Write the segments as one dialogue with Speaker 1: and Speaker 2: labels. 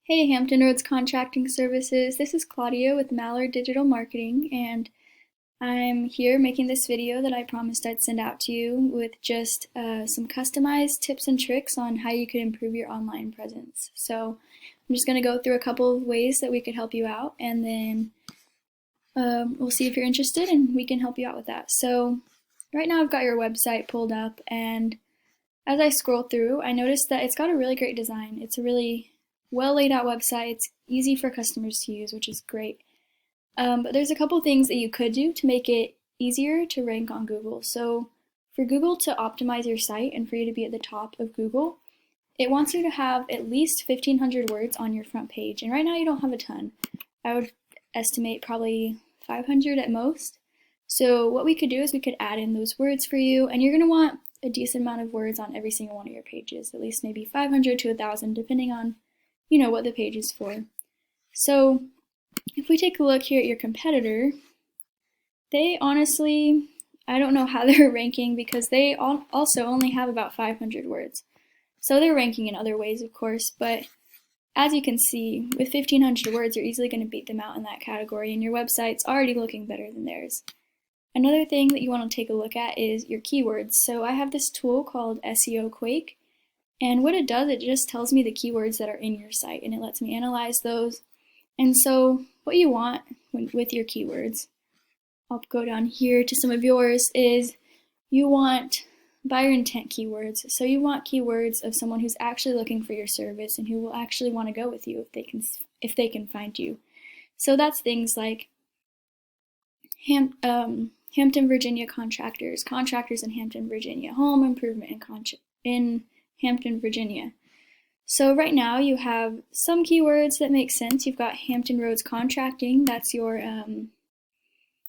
Speaker 1: Hey, Hampton Roads Contracting Services. This is Claudia with Mallard Digital Marketing, and I'm here making this video that I promised I'd send out to you with just some customized tips and tricks on how you could improve your online presence. So I'm just going to go through a couple of ways that we could help you out, and then we'll see if you're interested and we can help you out with that. So right now I've got your website pulled up, and as I scroll through, I noticed that it's got a really great design. It's a really well laid out website. It's easy for customers to use, which is great. But there's a couple things that you could do to make it easier to rank on Google. So for Google to optimize your site and for you to be at the top of Google, it wants you to have at least 1,500 words on your front page. And right now you don't have a ton. I would estimate probably 500 at most. So what we could do is we could add in those words for you, and you're going to want a decent amount of words on every single one of your pages, at least maybe 500 to 1,000, depending on what the page is for. So if we take a look here at your competitor, they honestly, I don't know how they're ranking because they also only have about 500 words. So they're ranking in other ways, of course, but as you can see, with 1,500 words, you're easily going to beat them out in that category, and your website's already looking better than theirs. Another thing that you want to take a look at is your keywords. So I have this tool called SEO Quake, and what it does, it just tells me the keywords that are in your site, and it lets me analyze those. And so what you want with your keywords, I'll go down here to some of yours, is you want buyer intent keywords. So you want keywords of someone who's actually looking for your service and who will actually want to go with you if they can find you. So that's things like Hampton, Virginia contractors in Hampton, Virginia, home improvement in Hampton, Virginia. So right now you have some keywords that make sense. You've got Hampton Roads Contracting, that's your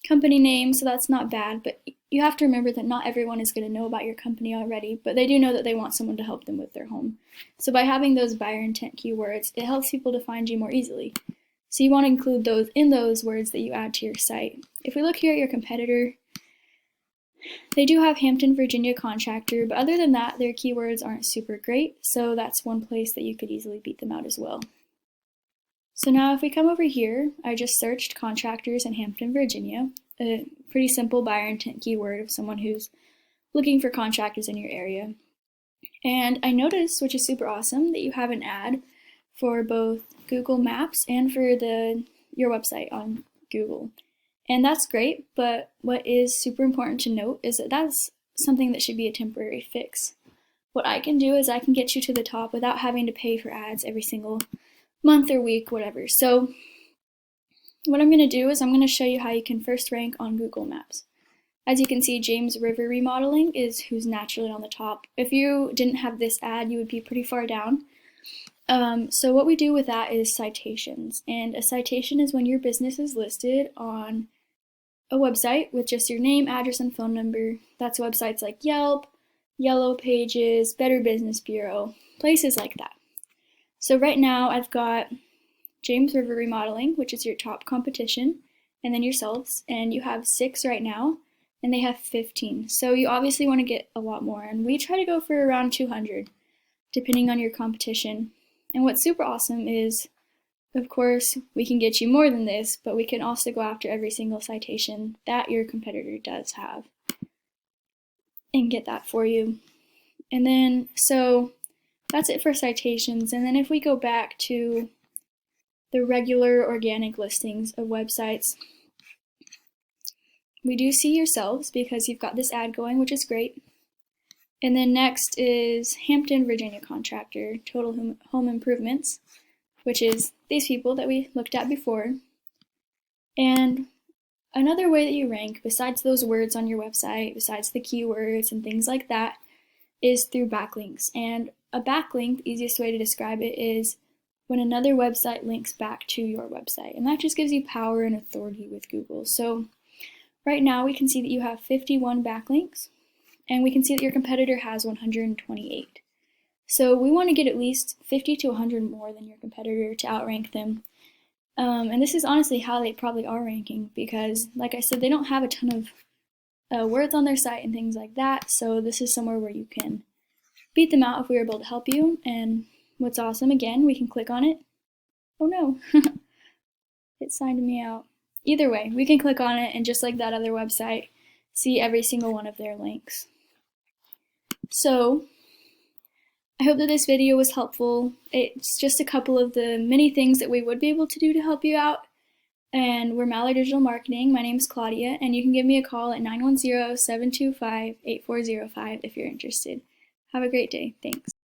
Speaker 1: company name, so that's not bad, but you have to remember that not everyone is going to know about your company already, but they do know that they want someone to help them with their home. So by having those buyer intent keywords, it helps people to find you more easily. So you want to include those in those words that you add to your site. If we look here at your competitor, they do have Hampton, Virginia contractor, but other than that, their keywords aren't super great, so that's one place that you could easily beat them out as well. So now if we come over here, I just searched contractors in Hampton, Virginia, a pretty simple buyer intent keyword of someone who's looking for contractors in your area. And I noticed, which is super awesome, that you have an ad for both Google Maps and for your website on Google. And that's great, but what is super important to note is that that's something that should be a temporary fix. What I can do is I can get you to the top without having to pay for ads every single month or week, whatever. So what I'm going to do is I'm going to show you how you can first rank on Google Maps. As you can see, James River Remodeling is who's naturally on the top. If you didn't have this ad, you would be pretty far down. So what we do with that is citations. And a citation is when your business is listed on a website with just your name, address, and phone number. That's websites like Yelp, Yellow Pages, Better Business Bureau, places like that. So right now I've got James River Remodeling, which is your top competition, and then yourselves, and you have 6 right now, and they have 15. So you obviously want to get a lot more, and we try to go for around 200, depending on your competition. And what's super awesome is, of course, we can get you more than this, but we can also go after every single citation that your competitor does have and get that for you. And then, so that's it for citations. And then if we go back to the regular organic listings of websites, we do see yourselves because you've got this ad going, which is great. And then next is Hampton, Virginia contractor, total home improvements, which is these people that we looked at before. And another way that you rank, besides those words on your website, besides the keywords and things like that, is through backlinks. And a backlink, the easiest way to describe it is when another website links back to your website. And that just gives you power and authority with Google. So right now we can see that you have 51 backlinks, and we can see that your competitor has 128. So we want to get at least 50 to 100 more than your competitor to outrank them. And this is honestly how they probably are ranking because, like I said, they don't have a ton of words on their site and things like that. So this is somewhere where you can beat them out if we were able to help you. And what's awesome, again, we can click on it Oh no, it signed me out. Either way, we can click on it and just like that other website, see every single one of their links. So, I hope that this video was helpful. It's just a couple of the many things that we would be able to do to help you out. And we're Mallard Digital Marketing. My name is Claudia, and you can give me a call at 910-725-8405 if you're interested. Have a great day. Thanks.